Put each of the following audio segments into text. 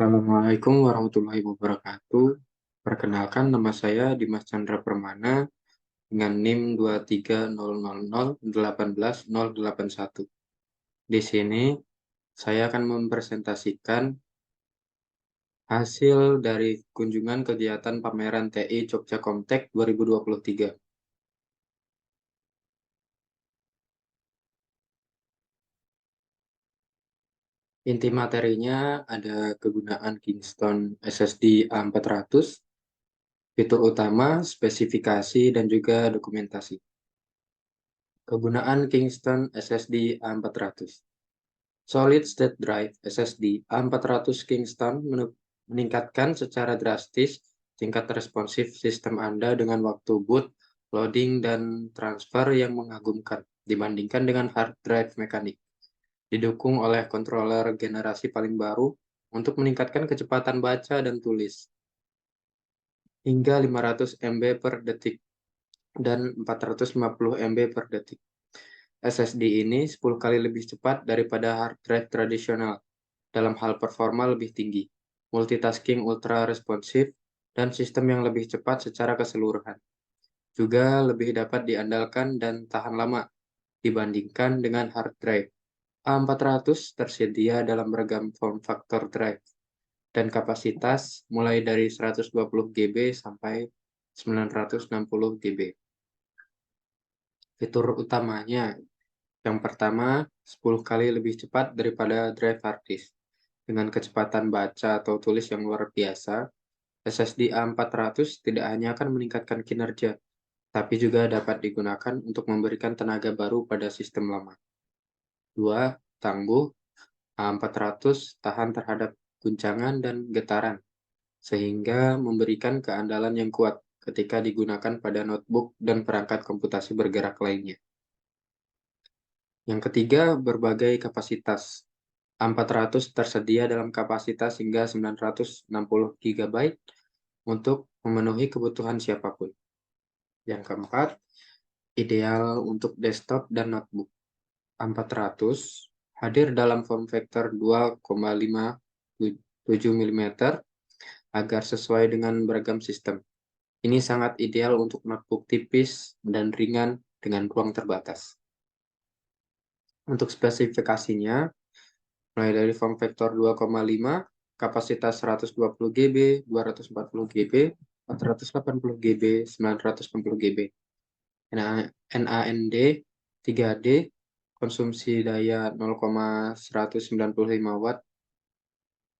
Assalamualaikum warahmatullahi wabarakatuh. Perkenalkan, nama saya Dimas Chandra Permana dengan NIM 23000181081. Di sini saya akan mempresentasikan hasil dari kunjungan kegiatan pameran TI Jogja Comtech 2023. Inti materinya ada kegunaan Kingston SSD A400, fitur utama, spesifikasi, dan juga dokumentasi. Kegunaan Kingston SSD A400. Solid State Drive SSD A400 Kingston meningkatkan secara drastis tingkat responsif sistem Anda dengan waktu boot, loading, dan transfer yang mengagumkan dibandingkan dengan hard drive mekanik. Didukung oleh controller generasi paling baru untuk meningkatkan kecepatan baca dan tulis hingga 500 MB per detik dan 450 MB per detik. SSD ini 10 kali lebih cepat daripada hard drive tradisional dalam hal performa lebih tinggi, multitasking ultra responsif, dan sistem yang lebih cepat secara keseluruhan. Juga lebih dapat diandalkan dan tahan lama dibandingkan dengan hard drive. A400 tersedia dalam beragam form factor drive dan kapasitas mulai dari 120 GB sampai 960 GB. Fitur utamanya, yang pertama, 10 kali lebih cepat daripada drive hard disk. Dengan kecepatan baca atau tulis yang luar biasa, SSD A400 tidak hanya akan meningkatkan kinerja, tapi juga dapat digunakan untuk memberikan tenaga baru pada sistem lama. 2. Tangguh. A400 tahan terhadap guncangan dan getaran, sehingga memberikan keandalan yang kuat ketika digunakan pada notebook dan perangkat komputasi bergerak lainnya. Yang ketiga, berbagai kapasitas. A400 tersedia dalam kapasitas hingga 960 GB untuk memenuhi kebutuhan siapapun. Yang keempat, ideal untuk desktop dan notebook. A400 hadir dalam form factor 2,57 mm agar sesuai dengan beragam sistem. Ini sangat ideal untuk notebook tipis dan ringan dengan ruang terbatas. Untuk spesifikasinya, mulai dari form factor 2,5, kapasitas 120 GB, 240 GB, 480 GB, 960 GB. NAND 3D, konsumsi daya 0,195 Watt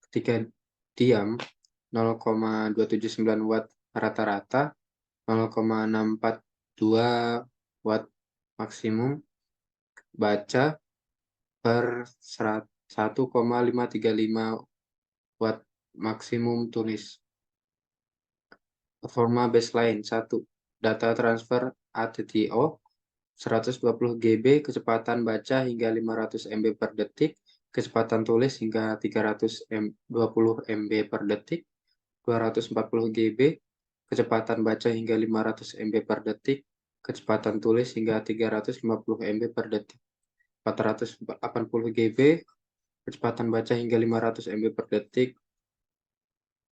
ketika diam, 0,279 Watt rata-rata, 0,642 Watt maksimum, baca per 1,535 Watt maksimum tulis. Performa baseline 1. Data transfer ATTO 120 GB, kecepatan baca hingga 500 MB per detik, kecepatan tulis hingga 320 MB per detik, 240 GB, kecepatan baca hingga 500 MB per detik, kecepatan tulis hingga 350 MB per detik, 480 GB, kecepatan baca hingga 500 MB per detik,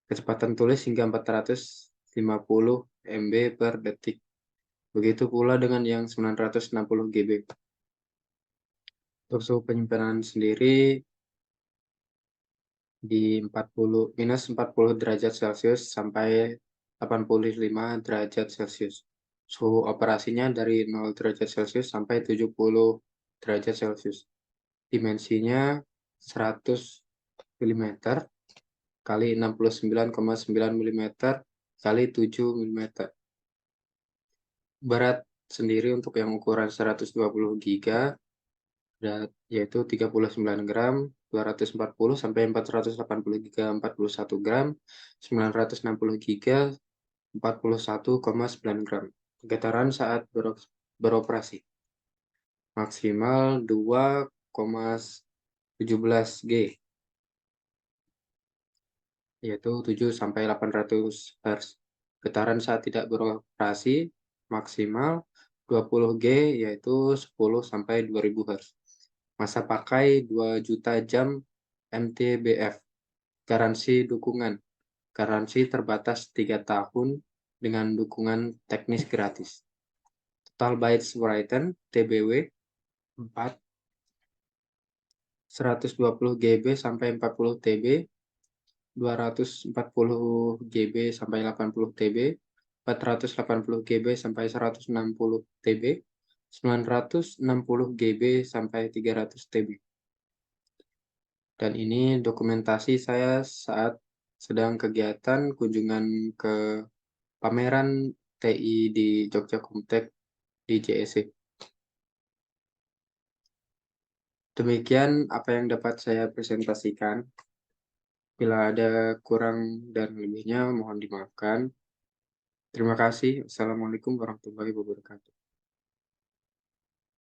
kecepatan tulis hingga 450 MB per detik. Begitu pula dengan yang 960 GB. Untuk suhu penyimpanan sendiri di minus 40 derajat Celcius sampai 85 derajat Celcius. Suhu operasinya dari 0 derajat Celcius sampai 70 derajat Celcius. Dimensinya 100 mm kali 69,9 mm kali 7 mm. Berat sendiri untuk yang ukuran 120 GB yaitu 39 gram, 240 sampai 480 GB 41 gram, 960 GB 41,9 gram. Getaran saat beroperasi maksimal 2,17 G, yaitu 7 sampai 800 Hz. Getaran saat tidak beroperasi maksimal 20 G, yaitu 10 sampai 2000 Hz. Masa pakai 2 juta jam mTBF. Garansi dukungan. Garansi terbatas 3 tahun dengan dukungan teknis gratis. Total bytes written TBW 4, 120 GB sampai 40 TB, 240 GB sampai 80 TB, 480 GB sampai 160 TB, 960 GB sampai 300 TB. Dan ini dokumentasi saya saat sedang kegiatan kunjungan ke pameran TI di Jogja Comtech di JEC. Demikian apa yang dapat saya presentasikan. Bila ada kurang dan lebihnya mohon dimaafkan. Terima kasih. Assalamualaikum warahmatullahi wabarakatuh.